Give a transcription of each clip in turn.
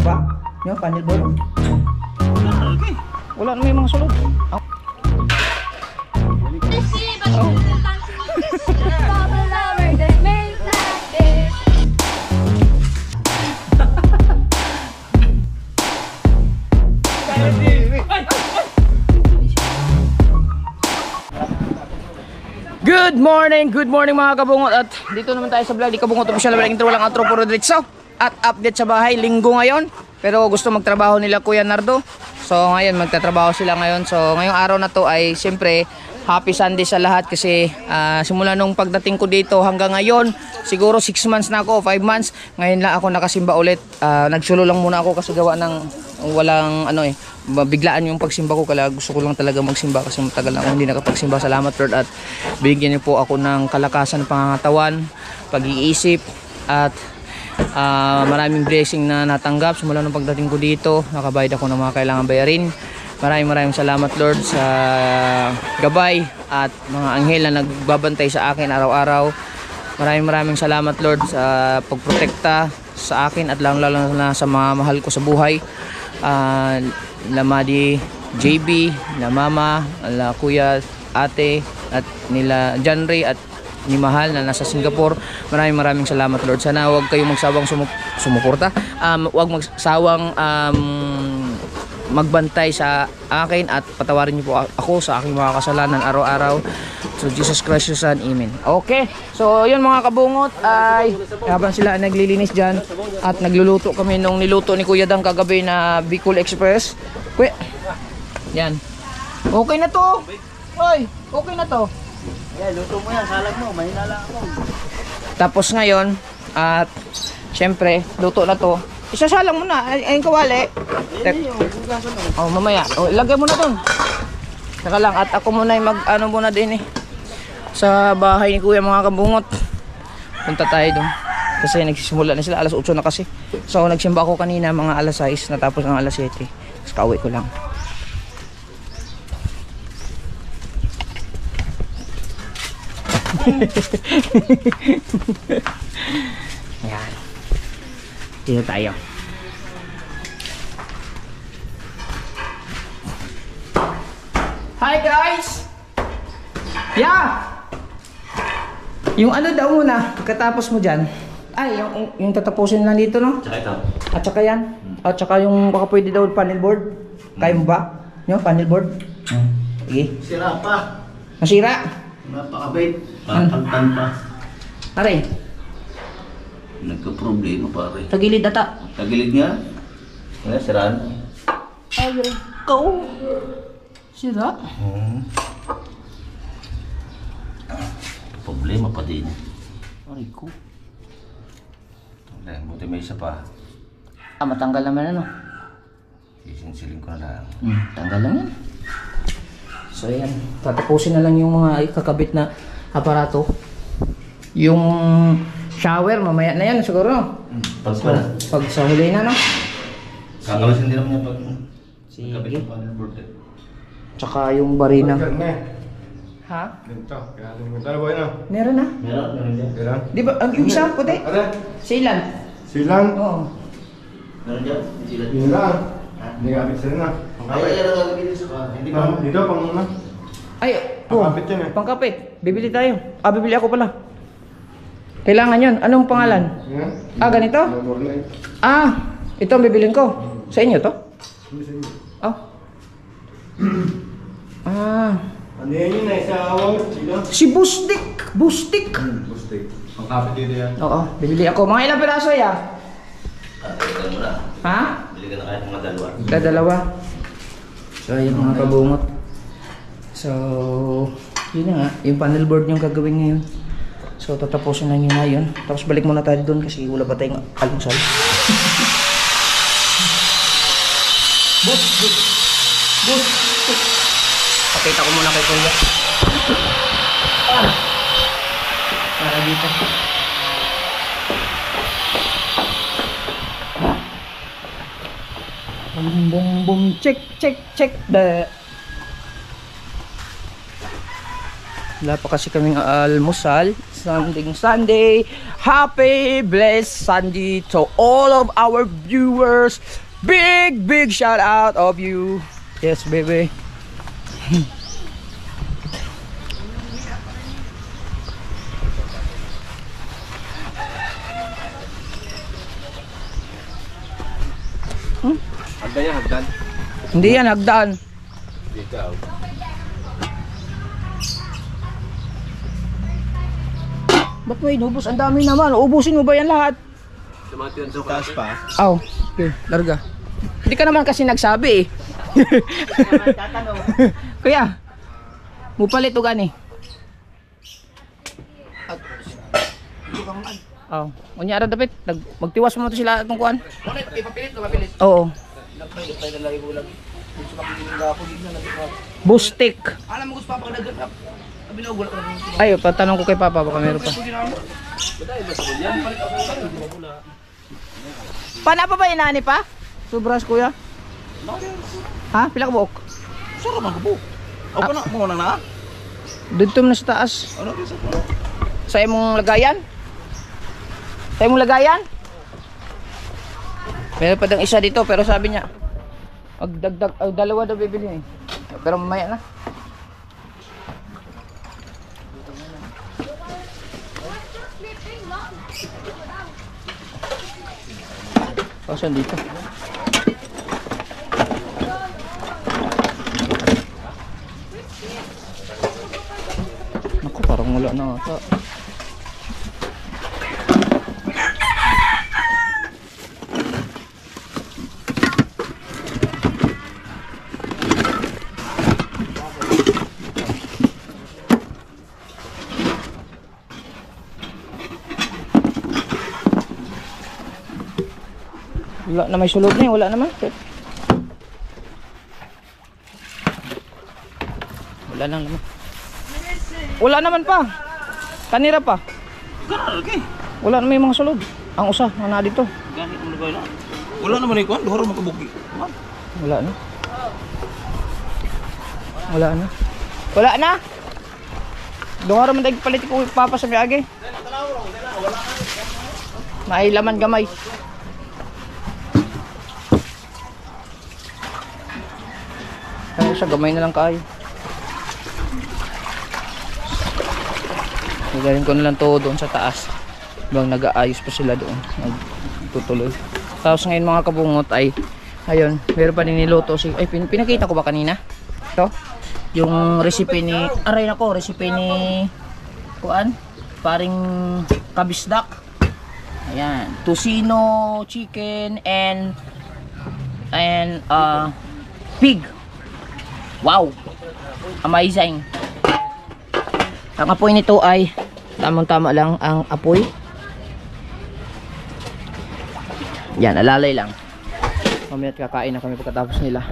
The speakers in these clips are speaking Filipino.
pa. Yung panel board. Wala na may mga sulod. Oh. Good morning mga kabungot. At dito naman tayo sa vlog, di kabungot official, walang intro, walang outro, puro diretso. At update sa bahay, linggo ngayon. Pero gusto magtrabaho nila Kuya Nardo. So ngayon magtatrabaho sila ngayon. So ngayong araw na to ay siyempre happy Sunday sa lahat. Kasi simula nung pagdating ko dito hanggang ngayon, siguro 6 months na ako, 5 months. Ngayon lang ako nakasimba ulit. Nagsulo lang muna ako kasi gawa ng walang ano biglaan yung pagsimba ko. Kaya gusto ko lang talaga magsimba kasi matagal na ako hindi nakapagsimba. Salamat Lord at bigyan niyo po ako ng kalakasan ng pangangatawan, pag-iisip at maraming blessing na natanggap simula nung pagdating ko dito. Nakabayad ako ng mga kailangan bayarin. Maraming salamat Lord sa gabay at mga anghel na nagbabantay sa akin araw-araw. Maraming salamat Lord sa pagprotekta sa akin at lalo na sa mga mahal ko sa buhay. La Madi, JB, la Mama, la Kuya, Ate at nila Janry at ni Mahal na nasa Singapore. Maraming salamat Lord. Sana huwag kayong magsawang sumuporta. Huwag magsawang magbantay sa akin at patawarin niyo po ako sa aking mga kasalanan araw-araw. So Jesus Christ your Son, Amen. Okay, so yun mga kabungot ay habang sila naglilinis dyan at nagluluto kami nung niluto ni Kuya Dang kagabi na Bicol Express. Kuya, yan. Okay na to. Hoy, okay na to. Yeah, luto mo yan, salag mo, mahina lang ako. Tapos ngayon at syempre luto na to. Isasalang mo na ayun kawali. Oh, mamaya. Oh, ilagay mo na doon. Saka lang at ako muna ay mag-ano muna din sa bahay ni Kuya mga kabungot. Punta tayo doon. Kasi nagsisimula na sila, alas 8 na kasi. So nagsimba ako kanina mga alas 6, natapos ng alas 7. Tapos kauwi ko lang. Ayan. Dito tayo. Hi guys! Yeah! Yung ano daw muna, pagkatapos mo dyan. Ay, yung tatapusin lang dito, no? Tsaka ito. At saka yan. At saka yung baka pwede daw panel board. Kaya mo ba? Yung panel board? Sige. Sira pa. Masira? Napakabait. Patagtan pa. Aray, Nagka-problema pare. tagilid ata. Tagilid nga. Kaya siraan. Ay, ikaw. Sira? Problema pa din. Aray ko. Buti may isa pa. Matanggal naman ano. Sisinsilin ko na lang. Tanggal lang yan. So ayan, tatapusin na lang yung mga kakabit na aparato. Yung shower, mamaya na yan siguro. Pag sa huli na, no? Kakalasin din naman niya pag Sige. kapit yung panel board. Tsaka yung barina. Ha? Ganito, kaya dalawa na. Meron na. Meron dyan. Kailan? Di ba, yung isa puti? Ano? Silan. Silang? Oo. Meron dyan? Sila. Yun lang. Hindi kapit sila na. Ay, yan ang gagawin sa hindi pa. Dito, pang muna. Ay, Pangkapit yan eh. pangkapit. Bibili tayo. Bibili ako pala. Kailangan yun. Anong pangalan? Yan. Ganito? Number 9. Ito ang bibilin ko. Sa inyo to? Hindi sa inyo. Ano yan yun eh, sa awang sila? Si Bustik. Bustik. Bustig. Pangkapit dito yan. Oo, bibili ako. Mga ilang piraso ya? Bili ka mo na. Ha? Bili ka na kahit mga dalawa. Dalawa. So, yung mga kabungot. So, yun na nga. Yung panel board yung gagawin ngayon. So, tatapusin na nyo ngayon. Tapos balik muna tayo doon kasi wala pa tayong almusal. Bus! Pakita ko muna kay Kuya. Para dito. Boom, check the. Wala pa kasi kaming almusal. Sunday. Happy blessed Sunday to all of our viewers. Big shout out of you. Yes, baby. Hagdan yan, hagdan. Hindi yan, hagdan. Ikaw. Ba't mo inubos? Ang dami naman. Ubusin mo ba yan lahat? Tumati yun sa taas pa. Aw, okay, larga. Hindi ka naman kasi nagsabi eh. Kuya, mupalit o gani? Aw, kunyara dapat magtiwas mo to sila itong kuan. Ipapilit o mapilit? Oo. Boostik. Alam mo gusto pa pag nag-grab. Binugulak na rin. Ay, patanong ko kay Papa baka meron pa. Pana pa ba inani pa? Sobras kuya. Ha? Pila ka buok? Saan ka magbuo? Ako na, muna na. Dito na sa taas. Ano din sa Sa imong lagayan? Sa imong lagayan? Meron pa dang isa dito pero sabi niya magdagdag, dalawa daw bibili eh. Pero mamaya na. Saan dito? Naku, parang wala na ata. Wala na may sulod na eh, wala naman. Wala nang naman. Wala naman pa. Kanira pa. Wala na may mga sulod. Ang usa, na dito. Ganit mo na ba yun? Wala naman ikaw, duhara makabuki. Wala na. Wala na. Wala na. Dungara man tayong palit ko papa sa biage. May laman gamay. Kaya siya gamay na lang kayo. Gagaling ko na lang to doon sa taas. Bang nag-aayos pa sila doon. Nagtutuloy. Tapos ngayon mga kabungot ay ayun, meron pa din niluto si pinakita ko ba kanina? Ito. Yung recipe ni recipe ni kuan, paring kabisdak. Ayan, tocino chicken and pig. Wow. Amazing. Ang apoy nito ay tamang-tama lang ang apoy. Yan, alalay lang. Mamaya kakain na kami pagkatapos nila.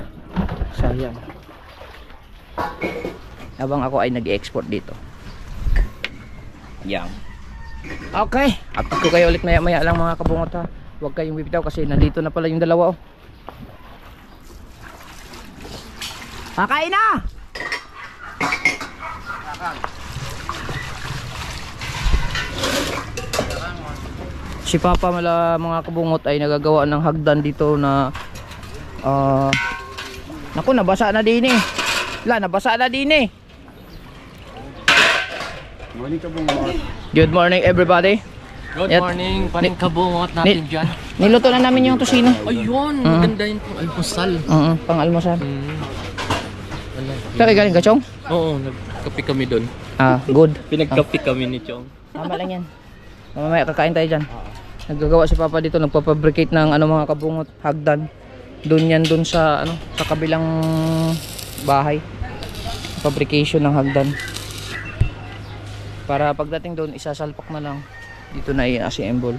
Sayang. Habang ako ay nag-export dito. Yan. Okay. Update ko kayo ulit maya lang mga kabungot ha. Huwag kayong bibitaw kasi nandito na pala yung dalawa oh. Kakain na! Si Papa mga kabungot ay nagagawa ng hagdan dito na naku, nabasa na din eh. Nabasa na din eh. Morning kabungot. Good morning everybody. Good morning, paring kabungot natin dyan. Niluto na namin yung tosino. Ayun, maganda yun pang almusal. Pang almusal. Kaya galing ka, Chong? Oo, nagkape kami doon. Good. Pinagkape kami ni Chong. Tama lang yan. Mamaya kakain tayo dyan. Naggagawa si Papa dito, nagpapabricate ng mga kabungot, hagdan. Doon yan, doon sa sa kabilang bahay. Fabrication ng hagdan. Para pagdating doon, isasalpak na lang. Dito na i-assemble.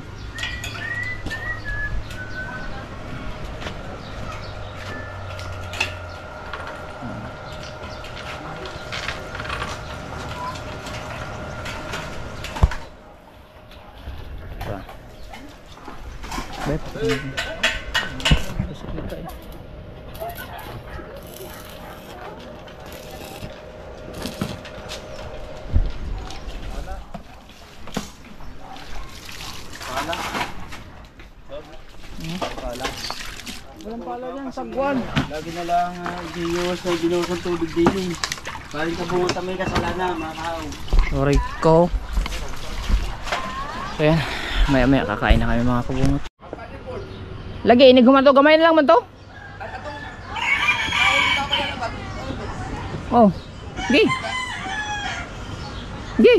Walang pala yan, sagwan. Lagi na lang Diyos ay binuhos ng tubig din. Balik ka bungot may kasalanan, mga kao. Sorry ko. So yan, maya kakain na kami mga kabungot. Lagi, iniguman to, gamay na lang man to. Oh, gi. Gi.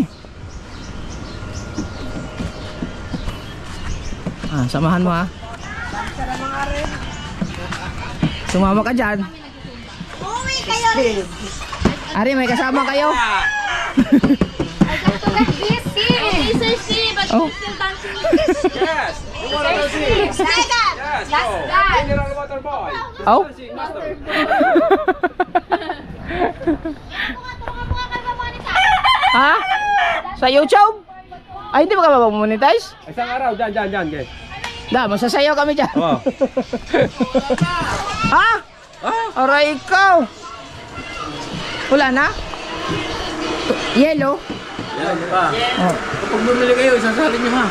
Samahan mo ha. Sumama ka dyan. Uwi kayo! Ari, may kasama kayo. I got to get busy! Okay, Sir Steve, but Oh. you're still dancing with this. Yes! Second! Last dance! Oh. Ha? Sa YouTube? Ay, hindi ba ka mamonetize? Isang araw, dyan, guys. Da, masasayaw kami dyan. Oo. Ha? Aray ikaw. Wala na? Yellow? Yan pa. Oh. Kapag bumili kayo, isasali nyo ha.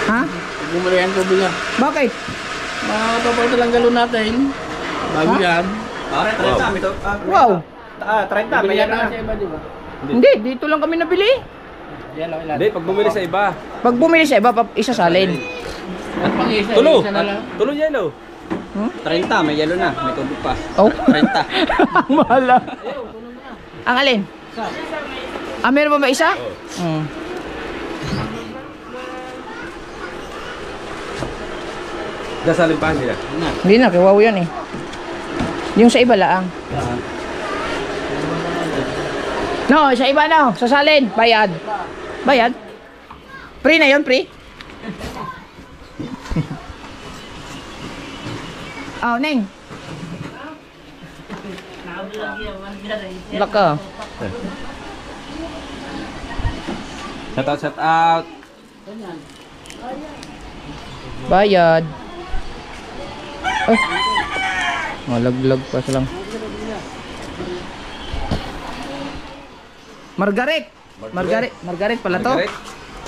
Ha? Pag bumili ang tubig ha. Bakit? Makakapapal lang galon natin. Bago Ha? yan. Pare, 30. Ito, Wow. 30. May yan na. Hindi, dito lang kami nabili. Hindi, pag bumili sa iba. Pag bumili sa iba, isasalin. At pang isa, Tulo. isa na lang. Tulo yellow. Hmm? 30, may yellow na. May tubig pa. Oh. 30. Mahala. Ang alin? Meron ba isa? Hmm. Dasalin pa sila. Hindi na, kiwaw yan eh. Yung sa iba laang. No, sa iba na. Sasalin. Bayad. Bayad? Free na yun, free? Oh, Neng. Laka. Shout out. Bayad. Ay. Malaglag pa silang. Margaret. Margaret pala to.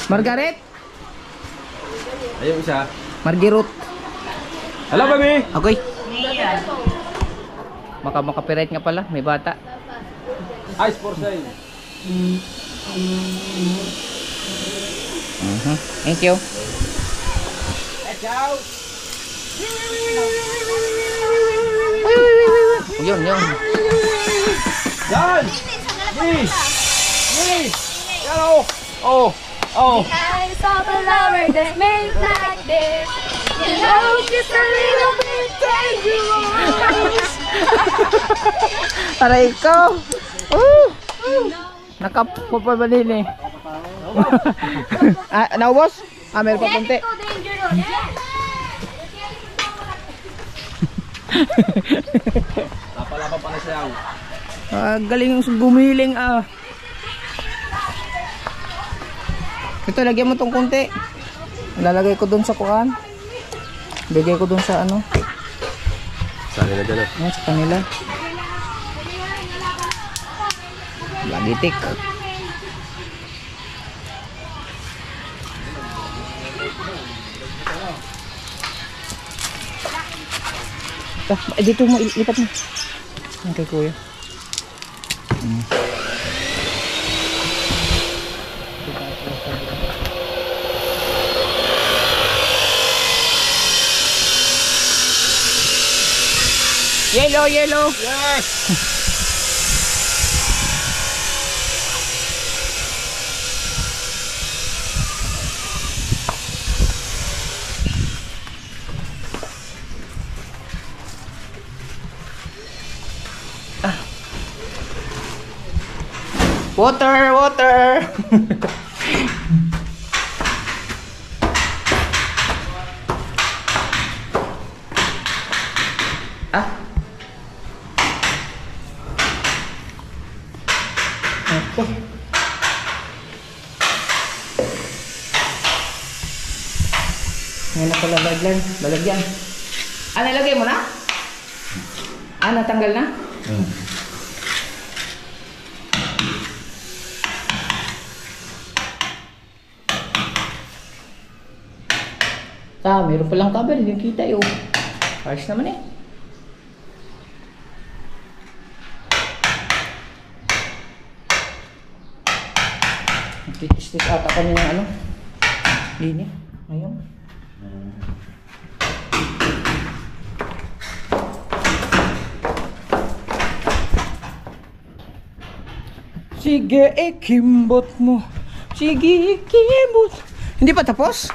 Margaret. Ayun isa. Margirut. Hello, baby. Okay. Makapiret nga pala, may bata. Ice for sale. Thank you. Ciao. Yun. Yan. Hello. Oh. I saw the lover that's made like this. You know, just a little bit dangerous. Aray ko. Nakapapabali eh. Naubos? Meron pa punti. Too dangerous. Napalaban pa na siya. Galing yung gumiling ah. Ito, lagyan mo tong konti. Lalagay ko dun sa kuan. Bigay ko dun sa ano. Sali na dyan. Yan, sa kanila. Lagitik. Dito mo, ilipat mo. Yan kay kuya. Yellow. Yes. Water. Ito. Ngayon na pala lalagyan. Nilagay mo na? Natanggal na? Meron palang cover, hindi kita yun. Ayos naman eh. Titis ata kami ng ano. Linya. Ayun. Sige, ikimbot mo. Sige, ikimbot. Hindi pa tapos?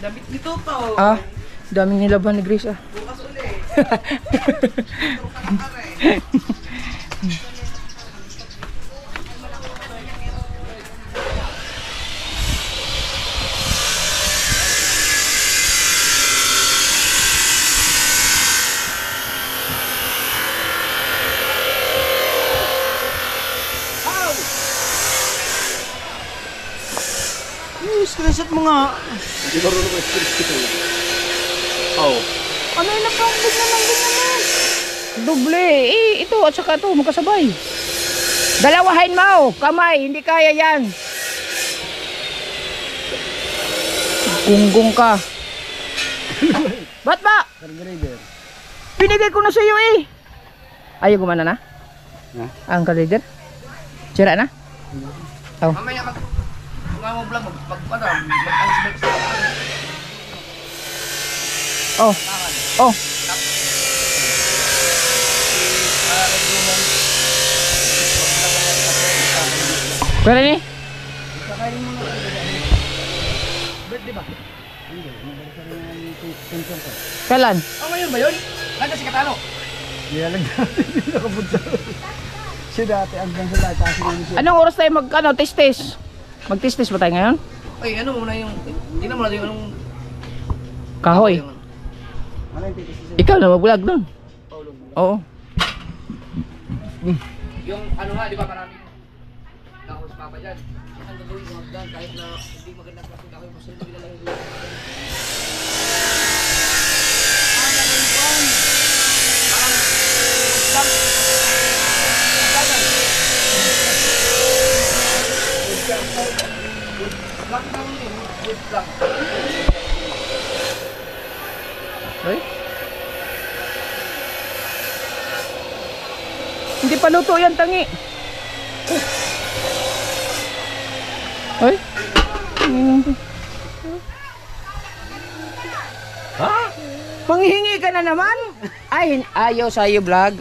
Damit nito pa oh. Ah, daming nilaban ni Grace ah. Bukas uli. Screenshot mo nga. Hindi ba rin ako screenshot mo? Oo. Ano yung napambig naman din naman? Doble. Eh, ito at saka ito, magkasabay. Dalawahin mo. Kamay, hindi kaya yan. Gunggong ka. Ba't ba? Pinigay ko na sa iyo eh. Ayaw gumana na? Ang ka-leader? Sira na? Oh. Mamaya mo vlog mag-alis Oh. Oh. Pwede ni? Kailan? Oh, ngayon ba yun? Nandiyan si Katalo. Nilalag natin din ako punta. Siya dati hanggang sa lahat kasi namin siya. Anong oras tayo tis-tis? Mag-tis-tis ba tayo ngayon? Ay, ano muna yung... Tingnan mo natin yung anong... Kahoy. Ano yung titis siya? Ikaw na mag-vlog doon. Oo. Yung ano nga, di ba maraming... Nakos papa dyan. Ang gagawin mo hagdan kahit na hindi magandang klaseng kahoy, basta hindi nila lang yung... Ay? Hindi pa luto yan, tangi. Ay? Ha? Manghihingi ka na naman? Ay, ayaw sa'yo vlog.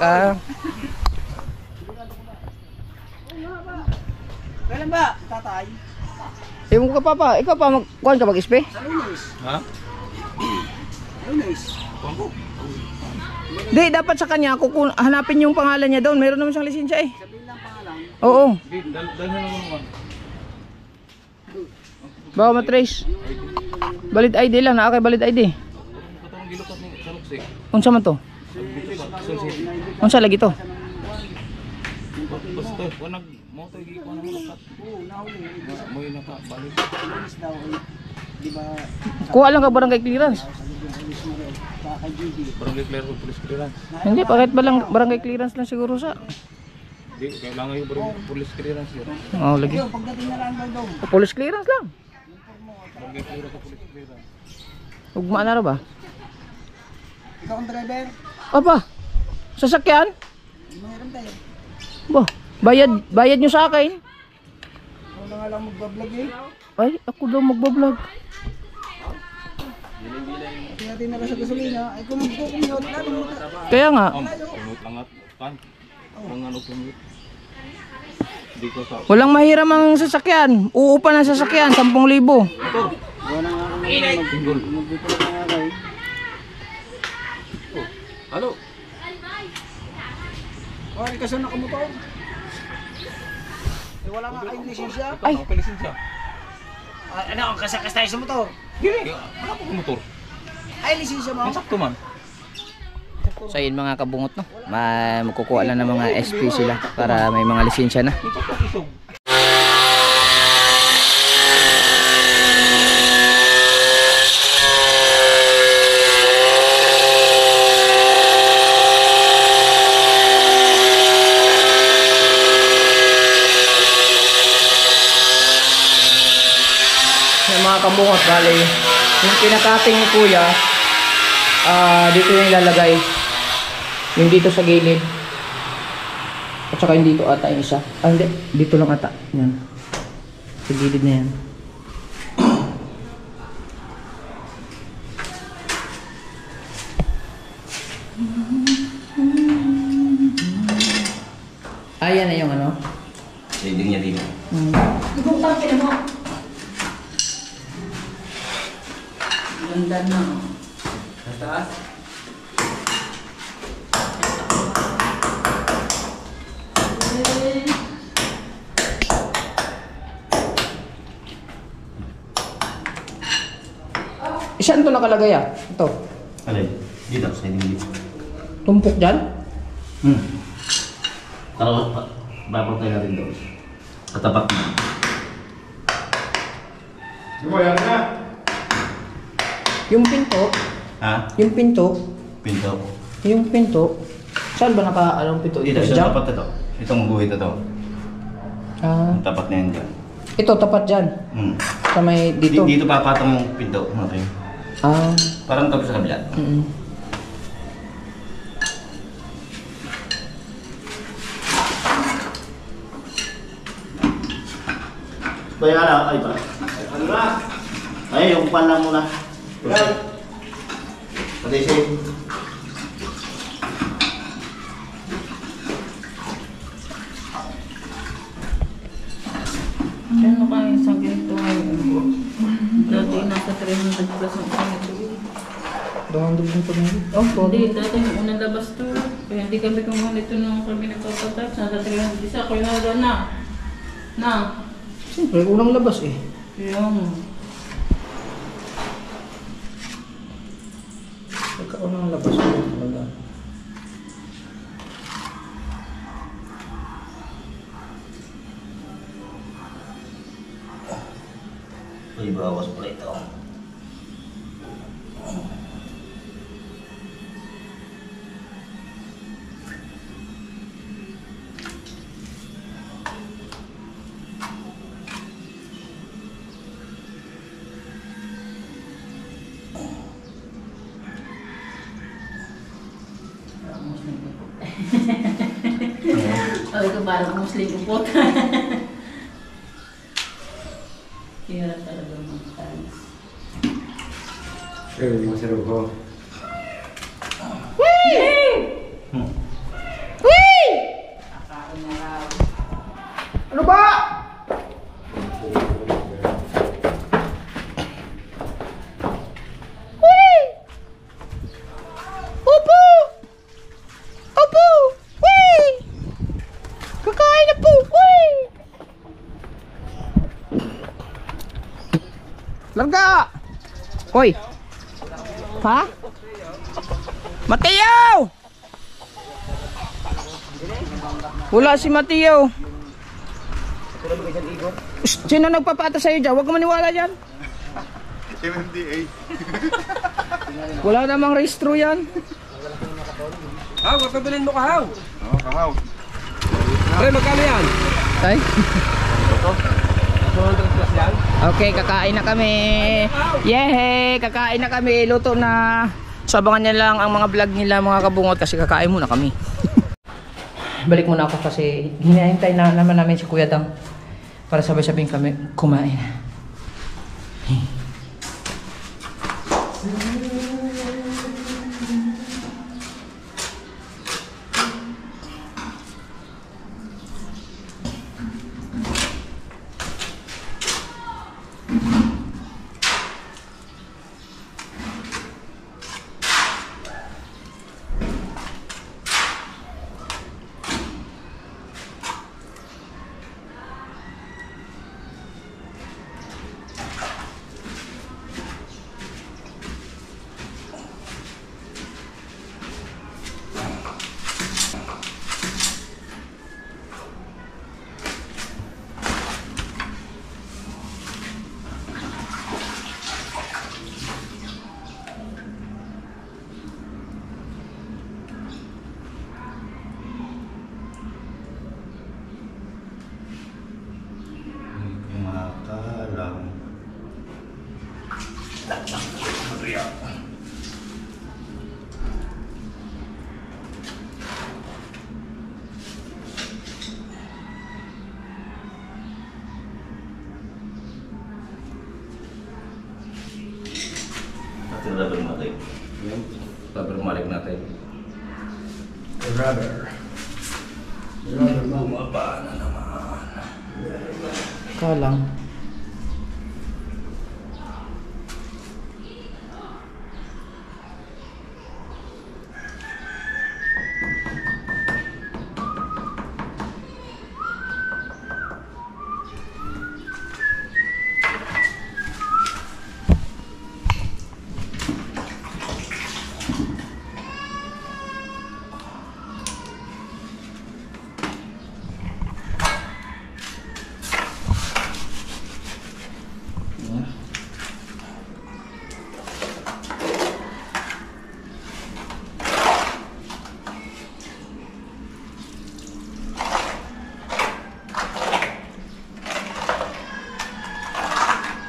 Kailan ba, tatay? Ewan ko ka papa, ikaw pa magkuhan ka mag-ispe? Sa lunes. Ha? Lunes. Di, dapat sa kanya, hanapin yung pangalan niya doon. Meron naman siyang lisensya eh. Sabihin lang pangalan. Oo. Dahil na naman. Baka matrace. Valid ID lang, naakay valid ID. Katong gilukat ni Saruksi. Unsa man to? Unsa lagi to? Basta, wanag mo to igi ko na lukat. Oo, nahuli. Mo yung nakabalik. Lunes daw. Di ba, Kuha lang ka barangay clearance. kay Gigi. Barangay Claire ko police clearance. Hindi, bakit ba lang barangay clearance lang siguro sa? Di, kailangan yung barangay police clearance yun. Oh, lagi. Yung pagdating na lang daw. Police clearance lang. Barangay Claire ko police clearance. Ugma na ra ba? Ikaw ang driver. Apa? Sasakyan? Mayroon tayo. Ba, bayad nyo sa akin. Ako na nga lang magbablog eh. Ay, ako daw magbablog. Kaya tinala sa gasolina. Ay kung magkukumiyot, lalo mo na. Kaya nga, Kumut langat kan. Ang ano kumut. Di ko sa. walang mahiram ang sasakyan. Uupa ng sasakyan, 10,000. Wala nga ako magbito na nga kayo. Halo. Wala ka sa nakamotor. Eh wala nga kayong lisensya. Ay. Ako lisensya. Ano ang kasakas tayo sa motor? Gini. Ano po motor? Ay lisensya mo. Ang sakto man. So yun mga kabungot no, magkukuha lang ng mga SP sila para may mga lisensya na. Ang sakto isog. Yung mga kabungot, bali, yung pinakating ni kuya, dito yung ilalagay. Yung dito sa gilid. At saka yung dito ata yung isa. Ah, hindi. Dito lang ata. Yan. Sa gilid na yan. Ayan na yung ano. Shading niya din. Ganda na. Sa taas? Saan ito nakalagay ah? Ito. Alay, dito, shading dito. Tumpok dyan? Para babantay natin doon. Sa tapat na. Yung pinto. Ha? Yung pinto. Pinto. Yung pinto. Saan ba anong pinto? Dito, Ito, sa dyan? tapat na to. Itong guhit na to. Ah, Ang tapat na yan dyan. ito tapat dyan. Sa may dito. Dito papatong yung pinto natin. Ah. Parang tapos sa kabila. Kaya na, ay ba? Ano na? Ay, yung pan lang muna. Pati siya. Ano kayo sa ganito ngayon? Dati nasa 300 plus ang ganito. Doon din po ngayon. Oh, Hindi, dati yung unang labas to. Kaya hindi kami kumuha nito nung kami nagpapatap. Nasa 300 isa. Kaya na na. Na. Siyempre, unang labas eh. Yung. Pagka unang labas ko talaga. Uy, bawas pala ito. Sabi ko parang Muslim upot. Hirap talaga mag-tiles. Ano ba? Opo! Opo! Uy! Kakain na po! Uy! Larga! Hoy! Ha? Mateo! Wala si Mateo. Sino nagpapata sa'yo dyan? Huwag ka maniwala dyan. MMDA. Wala namang rehistro yan. Haw, papabilin mo ka, Haw. Oo, kahaw. Pre, magkano yan? Ay. 200 plus yan? Okay, kakain na kami. Yehey! Kakain na kami. Luto na. So, abangan niya lang ang mga vlog nila mga kabungot kasi kakain muna kami. Balik muna ako kasi hinahintay na naman namin si Kuya Dang para sabay-sabing kami kumain. rubber malay. Rubber malik natin. Rubber. Bumaba na naman. Kalang.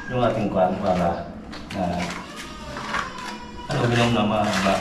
Yung ating kwan para aluminum na mahaba.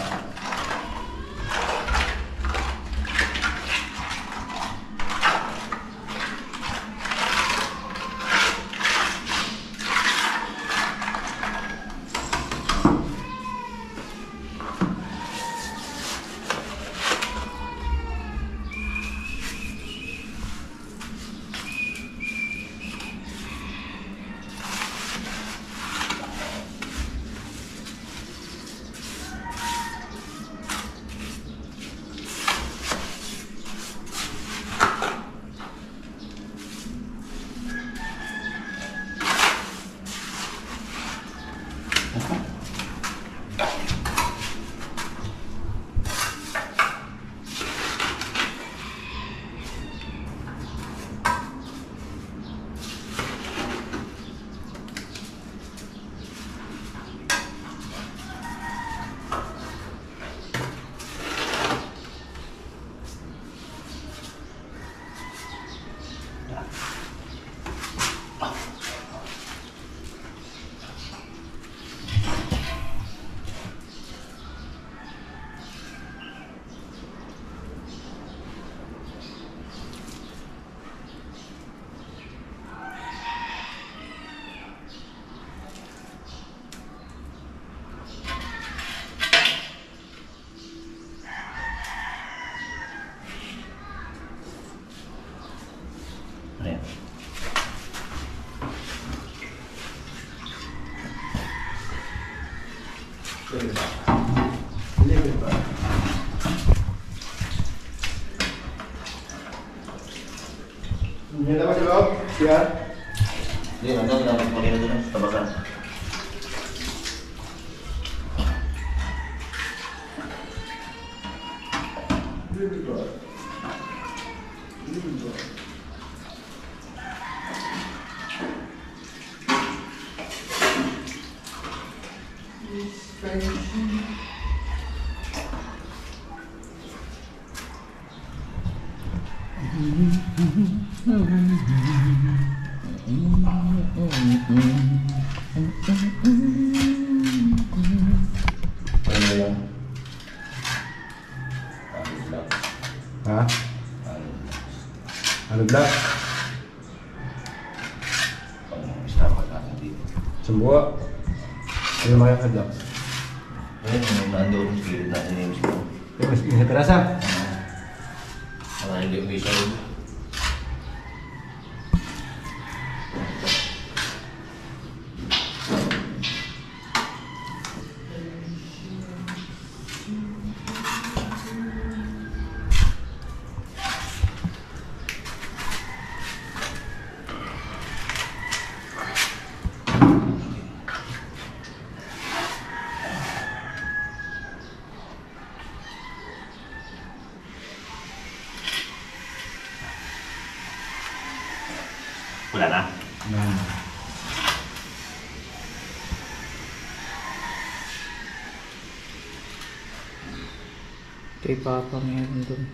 Ayan. Hindi na ba sa loob? Siya? Hindi, hanggang lang po nila doon sa tabasan. Ano yan? Ha? Ano black? Pag-start natin dito. Sumbuha. Ano mga kadlak? Ayun, yung nandoon sa gilid natin yung mismo. Yung mas ingat rasa? Para hindi umisaw. Wala na. Kay Papa meron dun.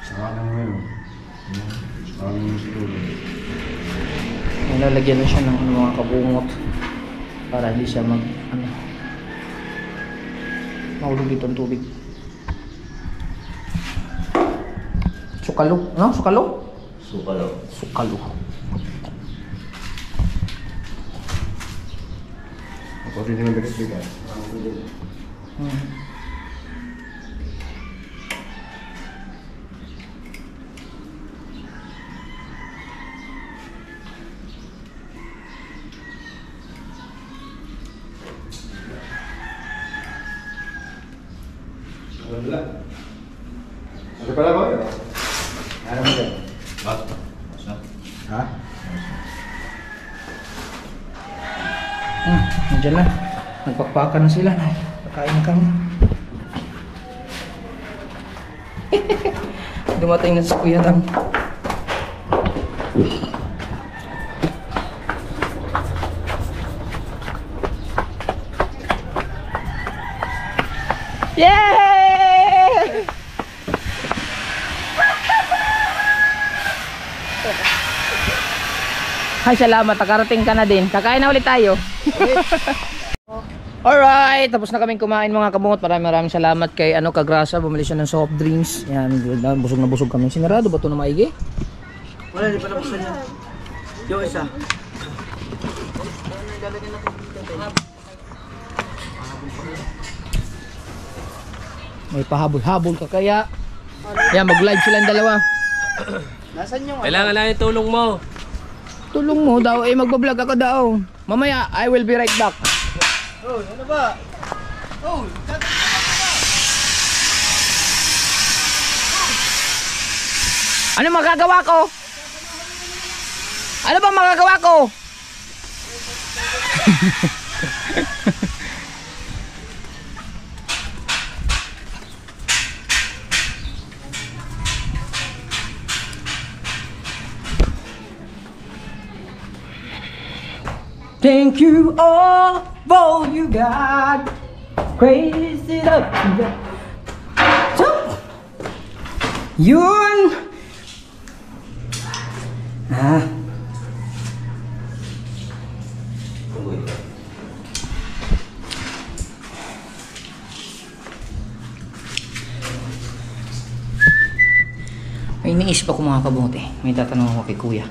Saka na ngayon. Saka na ngayon siguro. Nilalagyan na siya ng mga kabungot para hindi siya mahulog dito ang tubig. Sukalo, no? Sukalo? Sukalo. Ako rin naman bigas-bigas. Wala. Ano pala ba? Ano mo yan? Ha? Nandiyan na. Nagpakpakan na sila. Kakain kami. Dumating na si Kuya Dang. Yay! Ay, salamat. Nakarating ka na din. Kakain na ulit tayo. Alright, tapos na kaming kumain mga kabungot. Maraming salamat kay Kagrasa. Bumili siya ng soft drinks. Yan, busog na busog kami. Sinarado ba ito na maigi? Wala, di pa napusan yan. Yung isa. May pahabol-habol ka kaya. Yan, mag-live silang dalawa. Nasaan yung Kailangan na yung tulong mo. Tulong mo daw, magbablog ako daw. Mamaya, I will be right back. Oh, ano ba? Oh, Ano magagawa ko? Ano bang magagawa ko? Thank you all for you got. Praise it up. Yun. May iniisip ako mga kabuti. May tatanong ako kay Kuya.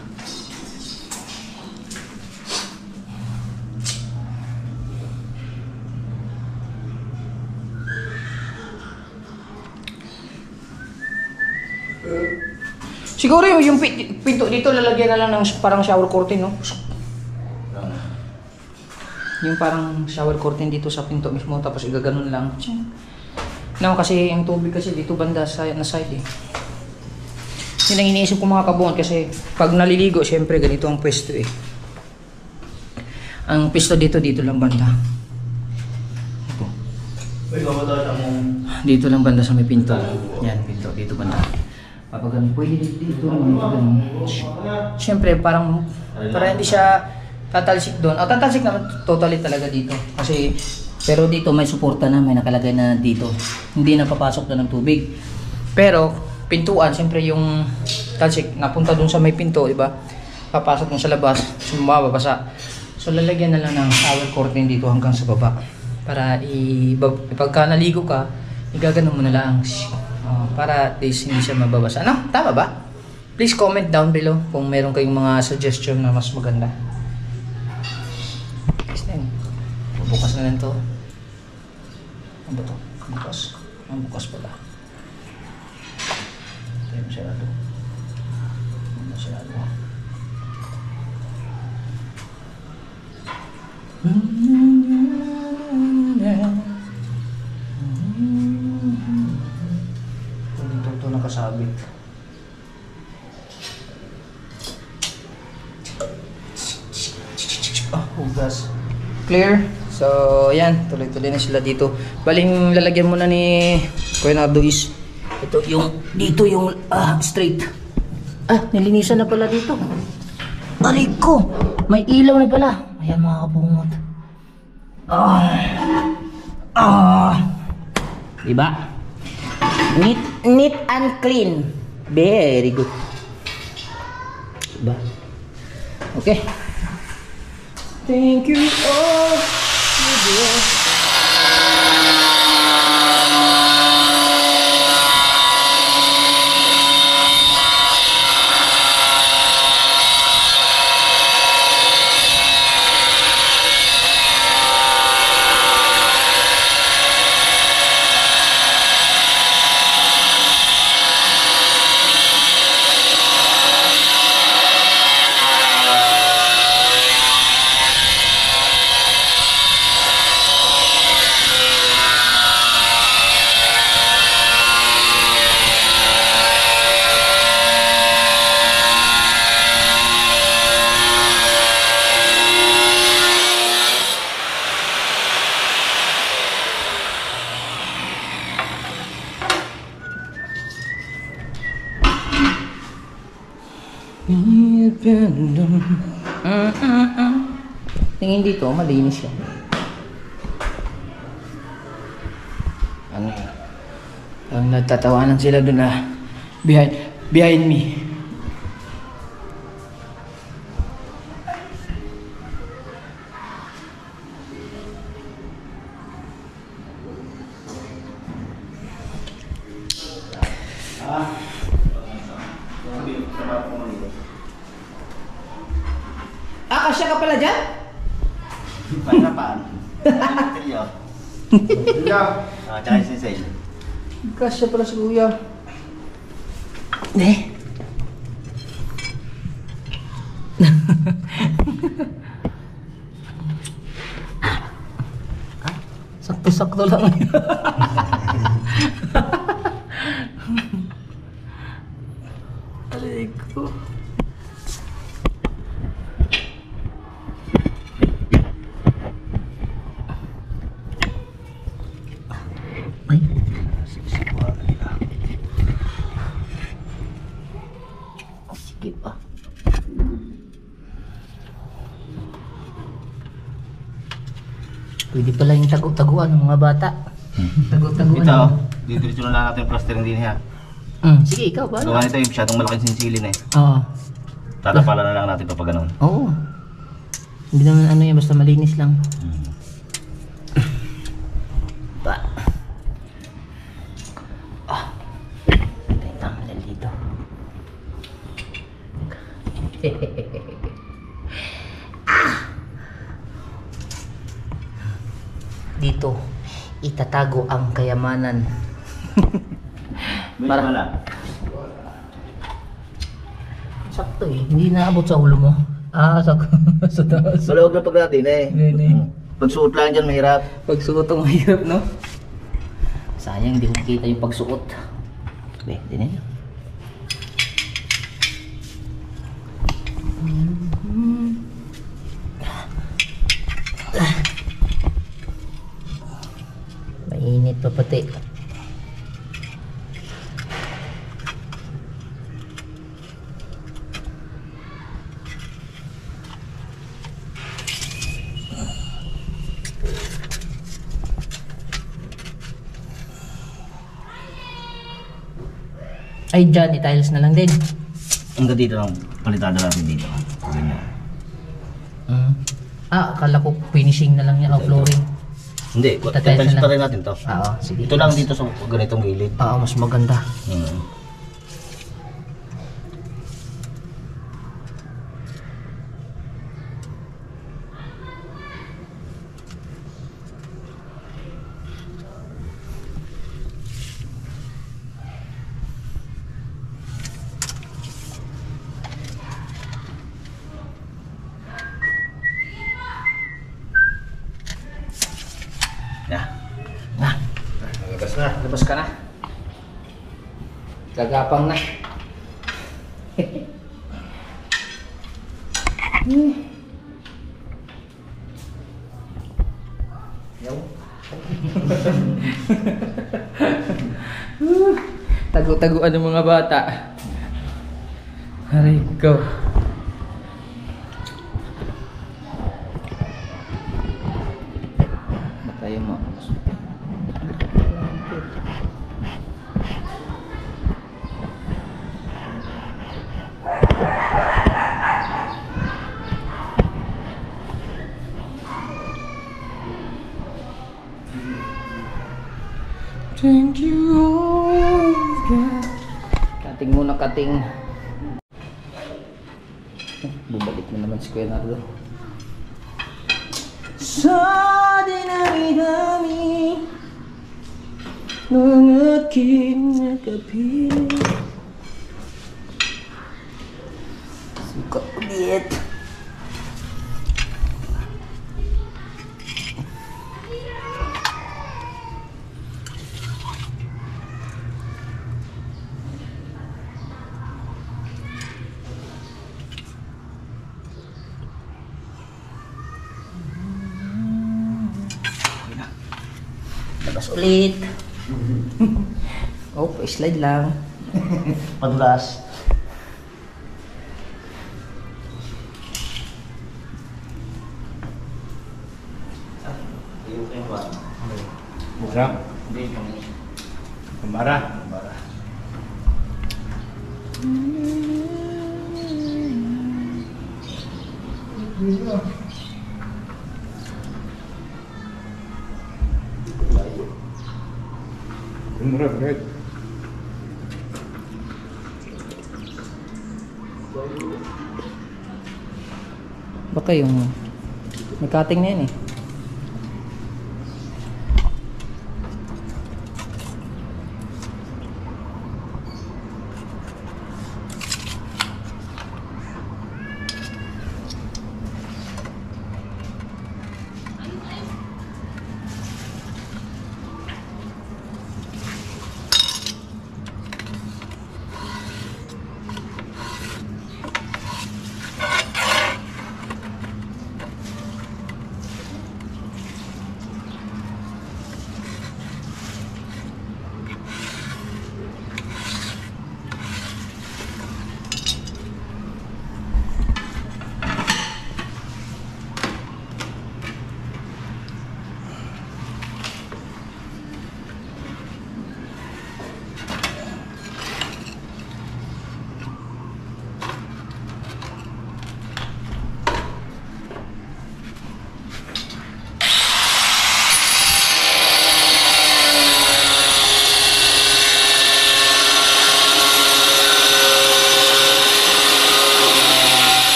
Siguro yung pinto dito lalagyan na lang ng parang shower curtain, no? Yung parang shower curtain dito sa pinto mismo, tapos igaganon lang. No, kasi yung tubig kasi dito banda sa na side eh. Yun ang iniisip ko mga kabungot kasi pag naliligo, syempre ganito ang pwesto eh. Ang pwesto dito lang banda. Ito. Dito lang banda sa may pinto. Yan, pinto dito banda. Papagano, pwede dito naman ito ganun. Siyempre, parang hindi siya tatalsik doon. Tatalsik naman totally talaga dito. Kasi, pero dito may suporta na, may nakalagay na dito. Hindi na papasok na ng tubig. Pero, pintuan, siyempre yung talsik, napunta doon sa may pinto, di ba? Papasok mo sa labas, sumababasa. So, lalagyan na lang ng shower curtain dito hanggang sa baba. Para pagka naligo ka, igaganon mo na lang. Para at least hindi siya mababasa. Ano? Tama ba? Please comment down below kung meron kayong mga suggestion na mas maganda. Bukas na lang to. Ano ba to? Bukas? Ang bukas pala. Tayo masyado. Masyado. Ito nakasabit. Hugas. Clear. So, yan. Tuloy-tuloy na sila dito. Baling lalagyan muna ni Kuya Nardo is ito yung, dito yung straight. Nilinisan na pala dito. Aray ko! May ilaw na pala. Ayan mga kabungot. Diba? Neat and clean. Very good. Diba? Okay. Thank you, oh, dear. Tingin dito, malinis yan. Ano? Ang nagtatawanan sila doon na behind me. Kasya ka pala dyan? Panapan. Trio. Tsaka yung sisay. Kasya pala si Kuya. Sakto-sakto lang. Aray ko. Sige pa. Pwede pala yung tagu-taguan ng mga bata. Tagu-taguan. Ito, didiretso na lang natin yung plastering din niya. Sige, ikaw ba? Gawa nito yung masyadong malaking sinsilin eh. Oo. Tatapalan na lang natin ito pag ganun. Oo. Hindi naman ano yan, basta malinis lang. Ba. Tanggal dito. Dito, itatago ang kayamanan. Para Sakto eh, hindi naabot sa ulo mo. Sakto. Sa taas. Maluwag na pag natin eh. Hindi. Pagsuot lang dyan mahirap. Pagsuot ang mahirap, no? Sayang, hindi ko makita yung pagsuot. Hindi na yun. Mainit pa pati. Ay, dyan, i-tiles na lang din. Hanggang dito lang, palitada natin dito. Ganyan. Akala ko finishing na lang niya, o flooring. Hindi, Tatiles tiles na pa lang. rin natin to. Oo, sige. Ito lang dito sa ganitong gilid. Oo, mas maganda. Labas ka na. Gagapang na. Tagu-taguan ng mga bata. Aray ko. Matay mo. Thank you, oh God. Kating muna, kating. Bumalik na naman si Kuya Nardo. Sa dinami-dami ng aking nakapiling. Sukat ulit. Labas ulit. Oh, slide lang. Padulas. Mura? Kembara? Mura, berat. Baka yung may cutting na yan eh.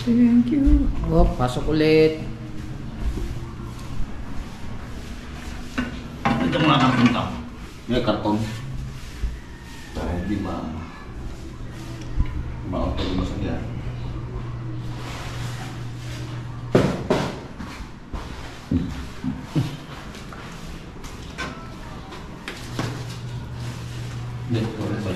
Thank you. Oh, pasok ulit. Ito mga kapunta. May karton. Dahil di ma-autolumos niya. Dito rin ba?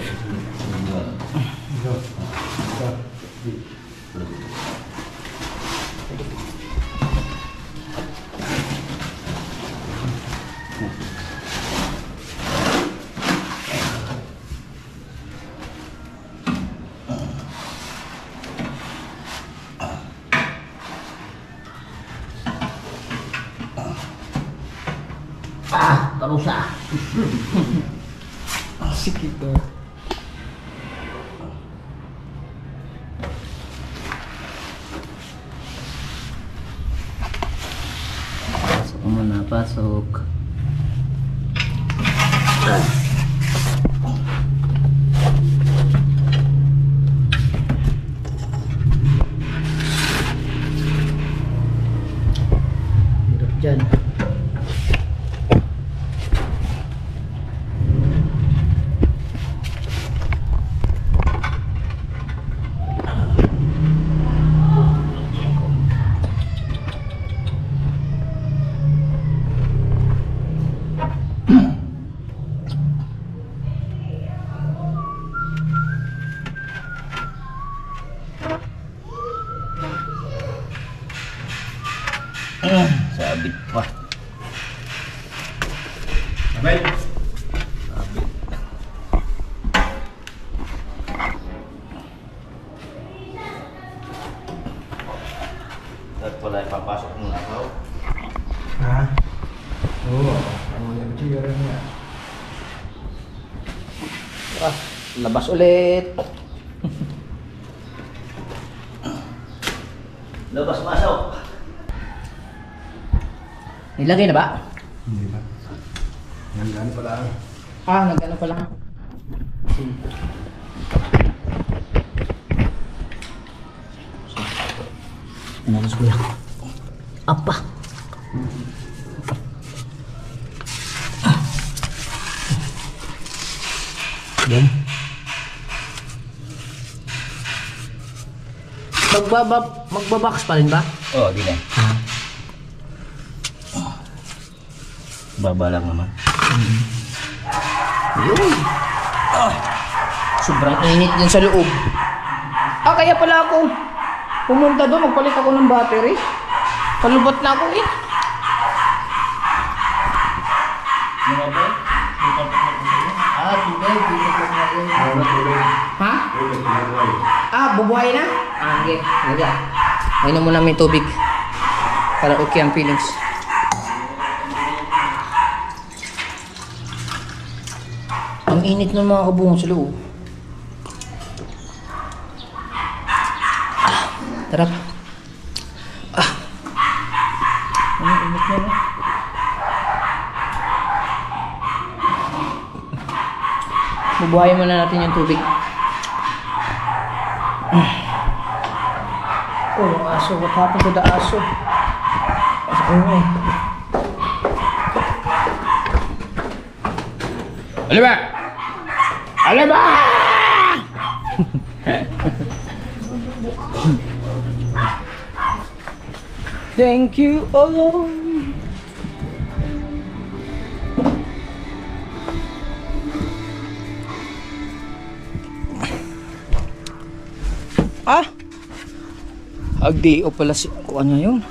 Tarusa. Asik itu. Pasok muna, pasok. Labas ulit. Labas masok. Nilagay na ba? Hindi ba? Nandaan pala. Nagano pa lang. Nalas ko yan. Apa. Yan. Magbabox pa rin ba? Oo, di na. Baba lang naman. Yun. Sobrang init din sa loob. Kaya pala ako pumunta doon, magpalit ako ng battery. Palubot na ako eh. Ha? Bubuhay na? Okay. Hindi. Inom mo namin tubig. Para okay ang feelings. Ang init ng mga kabungo sa loob. Tarap. Ang init na. Bubuhayin muna natin yung tubig. Yung aso. What happened to the aso? Alaba! Alaba! Thank you all. Agdi o pala si kuha niya yun.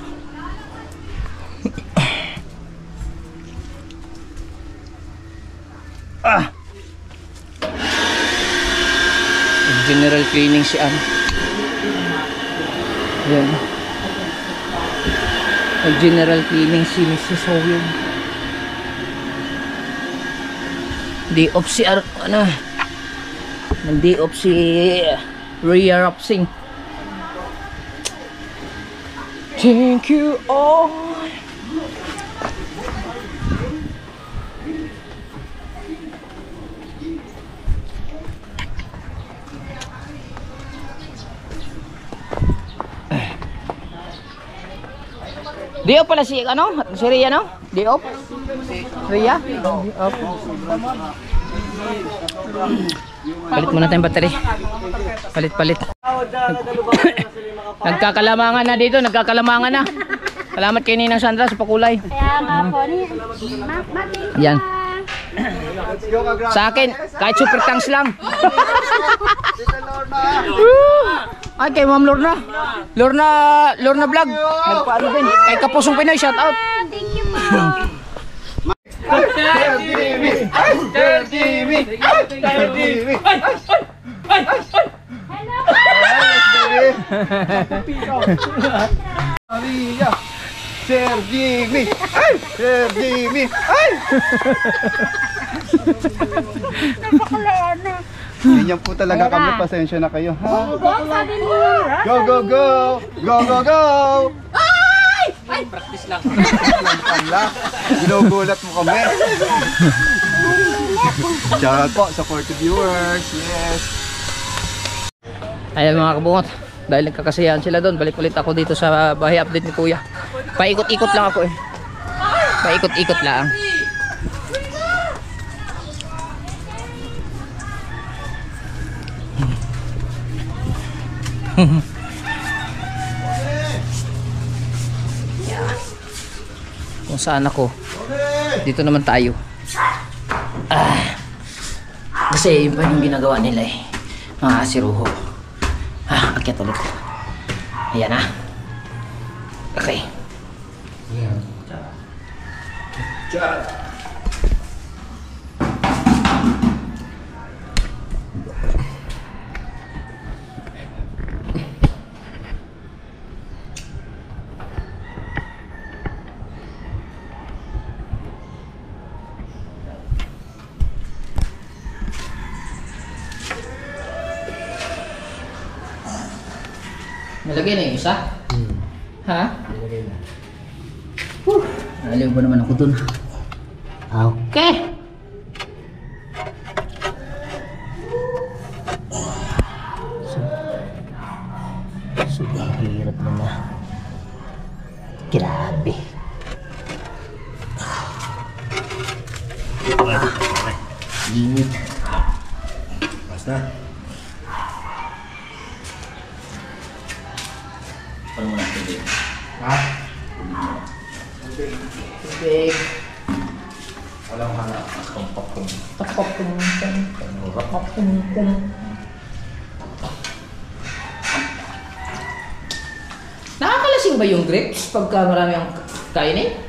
General cleaning si Ann. Yan. General cleaning si Mrs. Howard. Day off si Day off si Rhea Rapsing. Thank you all. Day off pala si Si Rhea Day off? Rhea? Off. Palit muna tayong battery. Palit. Nagkakalamangan na dito, nagkakalamangan na. Salamat kay Ninang Sandra sa pakulay. Kaya nga po, Yan. Sa akin, kahit super tanks lang. Ay, kay Ma'am Lorna. Lorna Vlog. Nagpaano din. Kay Kapusong Pinoy, shout out. thank you po. Sir Jimmy! Ay! Sir Jimmy! Ay! Napakalayan na. Ganyan po talaga kami, pasensya na kayo. Ha? Sabi mo. Go, go, go! Go, go, go! Practice lang. Pala, ginugulat mo kami. Shoutout po sa 40 viewers. Yes. Ayan mga kabungot. Dahil nagkakasayahan sila doon, balik ulit ako dito sa bahay update ni Kuya. Paikot-ikot lang ako eh. Paikot-ikot lang. Kung saan ako, dito naman tayo. Kasi yun pa yung ginagawa nila eh, mga asiruho. Akyat ulit. Ayan na. Okay. Nalagay na yung isa? Ha? Nalagay na. Naliw ba naman ako dun? Okay. Sobrang hirap na na. Grabe. Init. Basta. Paano mo natin din? Ha? Big. Walang hanap. Nakakalasing ba yung grapes pagka marami ang kainin?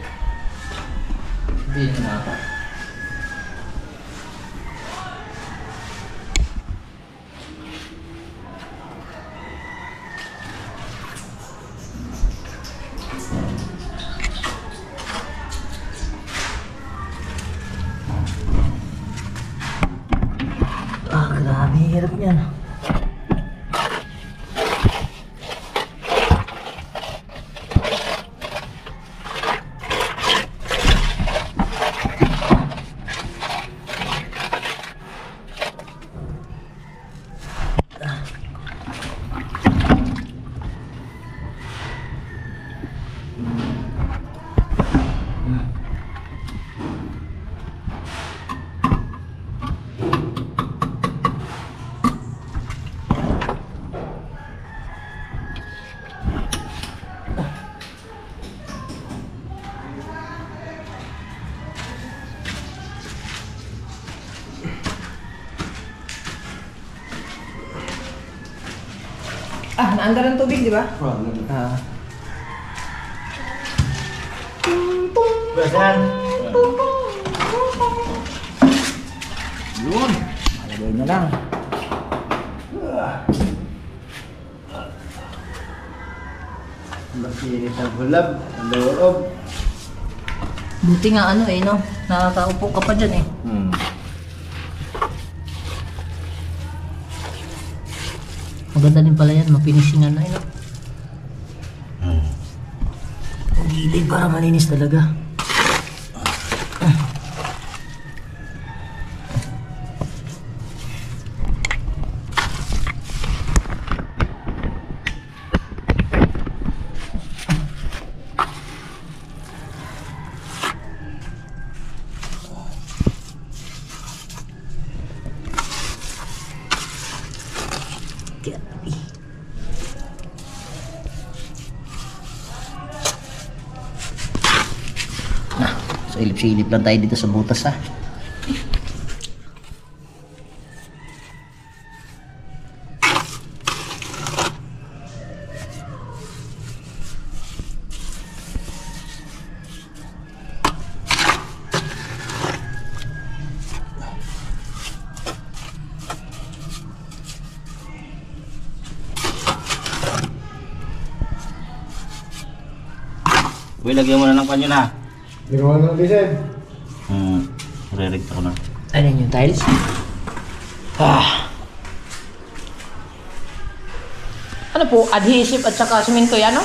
Hindi na ako. Grabe, hirap yan. Naandar ang tubig, di ba? Basan. Yun. Malagay na lang. Masinit ang hulab. Ang loob. Buti nga ano eh, no? Nakakaupo ka pa dyan eh. Maganda din pala yan, mapinishingan na yun. Ang gilid para malinis talaga. Silip-silip lang tayo dito sa butas ha. Uy, lagyan mo na ng panyo na. Ginawa ng design. Re-recta ko na. Ano yung tiles? Ano po, adhesive at saka simento yan, no?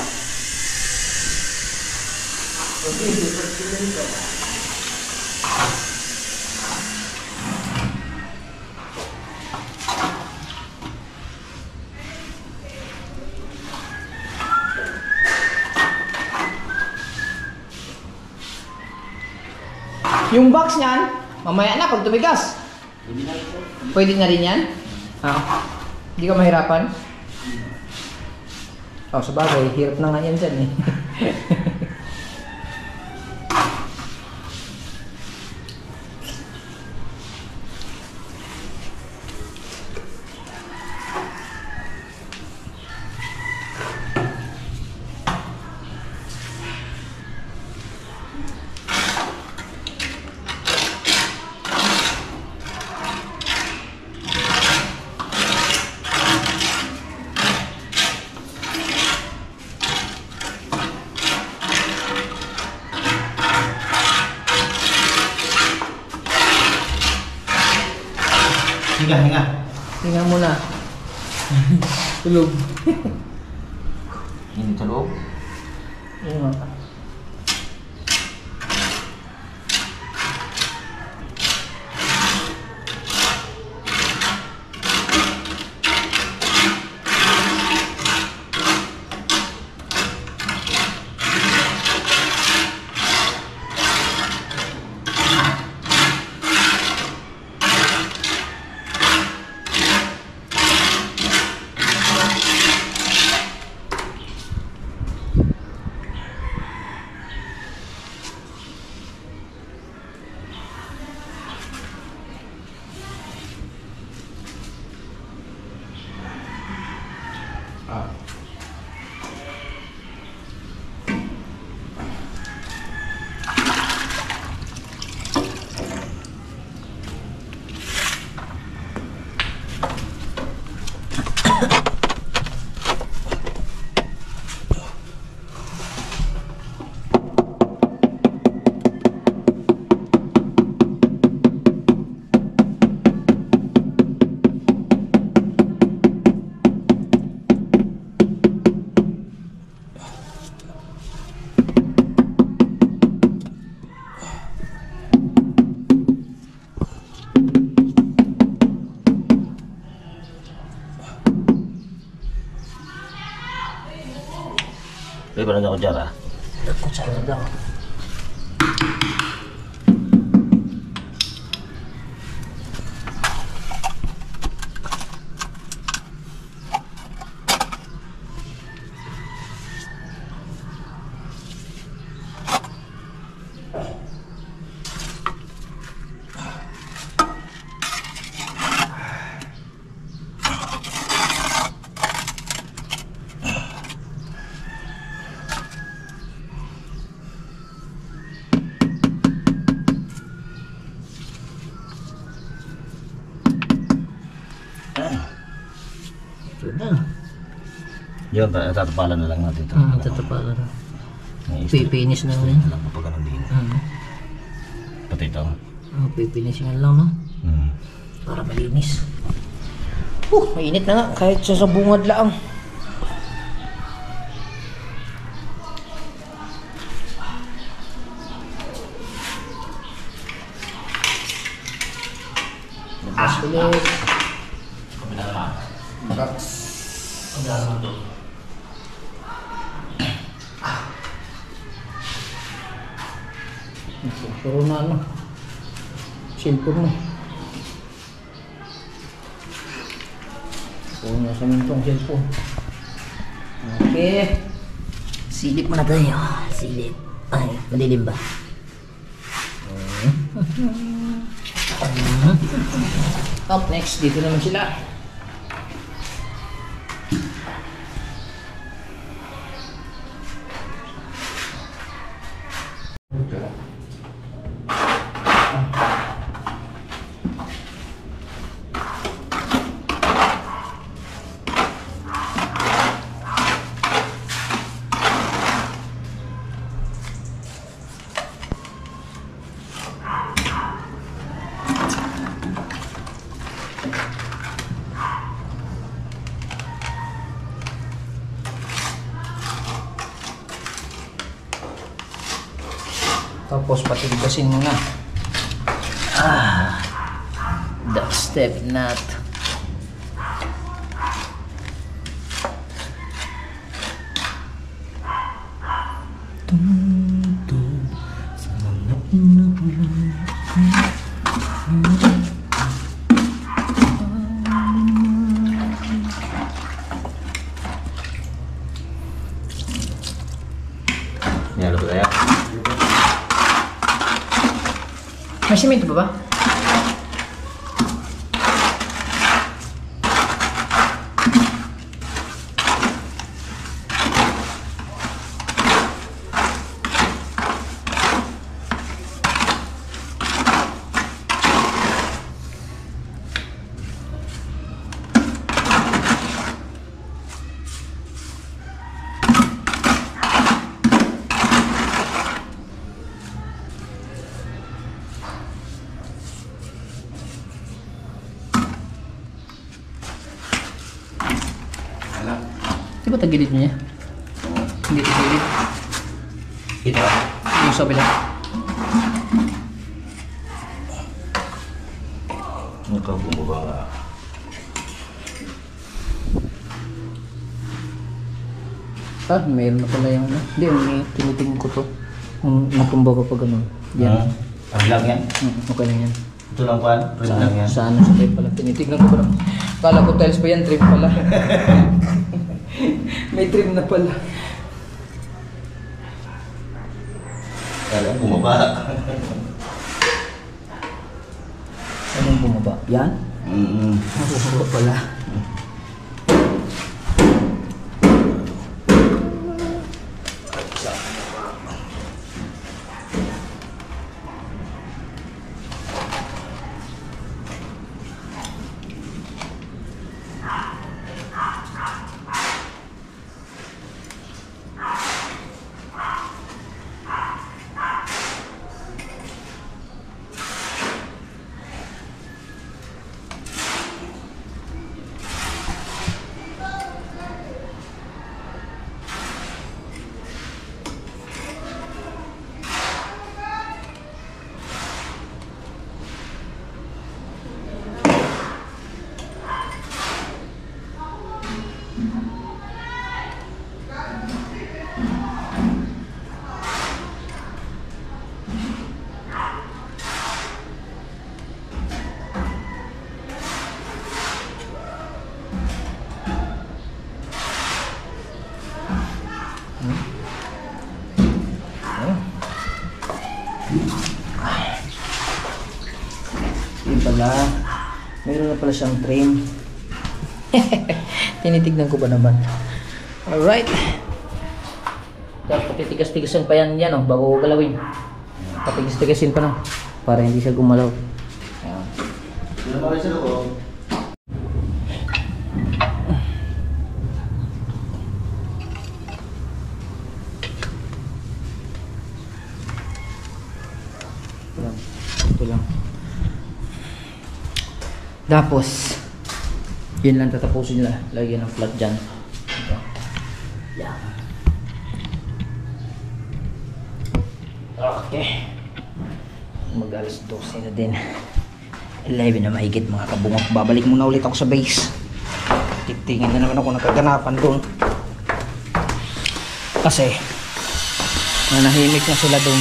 Yung box niyan, mamaya na pag tumigas. Pwede na rin yan? Hindi ka mahirapan? Sabagay, hirap na nga yan dyan eh. Hinga. Tingnan mo na. Tulog. Init sa loob. Yun. Pwede ba lang ako dyan ah? Kutsara daw. Yun, tatapalan na lang natin ito. Tatapalan na. May Pipinis na rin. lang kapag ganun din. Pati ito. Pipinis nga lang, no? Para malinis. Mainit na nga. Kahit sa bungad lang. Labas ulit. Puro na ano. Cellphone mo. Puro na sa mintong cellphone. Okay. Silip mo na tayo. Silip. Ay, malilim ba? Up next, dito naman sila. Tapos patigasin mo na. That step nut. Yan, ano ba kaya? May simento ba ba? Di ba tagilid niya? Hindi ito silid. Ito. Yung sa bila. Nakabumaba nga. Ah, mayroon na pala yung ano. Hindi, may tinitingin ko to. Kung natumba ka pa ganun. Yan. Ang lang yan. Okay lang yan. Ito lang pan. Rin lang yan. Sa ano, sa trim pala. Tinitignan ko pala. Kala ko tiles pa yan, trim pala. May trim na pala. Kala bumaba. Anong bumaba? Yan? Bumaba pala. Yun pala. Meron na pala siyang trim. Tinitignan ko ba naman? Alright. Dapat titigas-tigasan pa yan yan, oh, bago ko galawin. Patigas-tigasin pa, no? Para hindi siya gumalaw. Ayan. Sino ba rin sa loob? Ito lang. Tapos, yun lang tatapusin nila. Lagyan ng flat dyan. Ito. Yan. Okay. Mag-alas 12 na din. 11 na mahigit mga kabungot. Babalik muna ulit ako sa base. Titingin na naman ako ng kaganapan doon. Kasi, nanahimik na sila doon.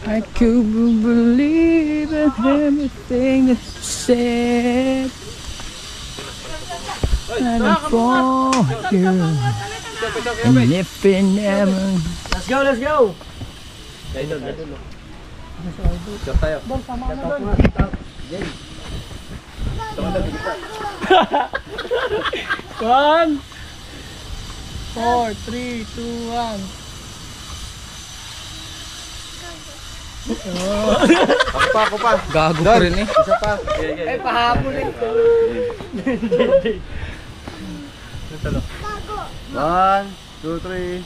I couldn't believe in everything that you said. And I'm for you. And if it never. Let's go, let's go! One, 4, 3, 2, 1. Ako pa. Gago ko rin eh. Isa pa. Ay, pahabol eh. 1, 2, 3.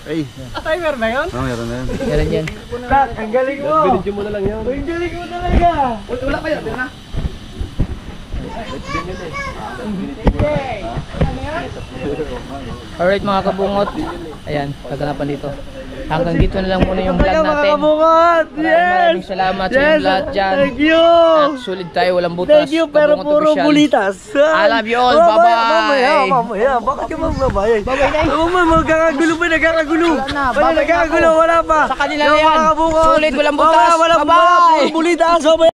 Ay. Timer ba yun? Oh, meron na yun. Yan yan. Tak, ang galing mo! Binidyo mo na lang yun. Ang galing mo talaga! Wala pa yan. Tignan na. Alright mga kabungot. Ayan, kaganapan dito. Hanggang dito na lang muna yung vlog Mga natin. kabungot! Maraming salamat sa inyong lahat dyan. Thank you! At sulit tayo, walang butas. Thank you, pero Kabungot puro Official. bulitas. I love you all. Bye-bye. Mamaya. Bakit ka magbabay? Bye-bye, Nay. Huwag mo, magkakagulo pa, nagkakagulo. Wala na, Wala, babay na nagkakagulo, ako. wala pa. Sa kanila Yung na yan. mga kabungot. Sulit, walang butas. Wala, Bye-bye. puro bulitas. Mamaya.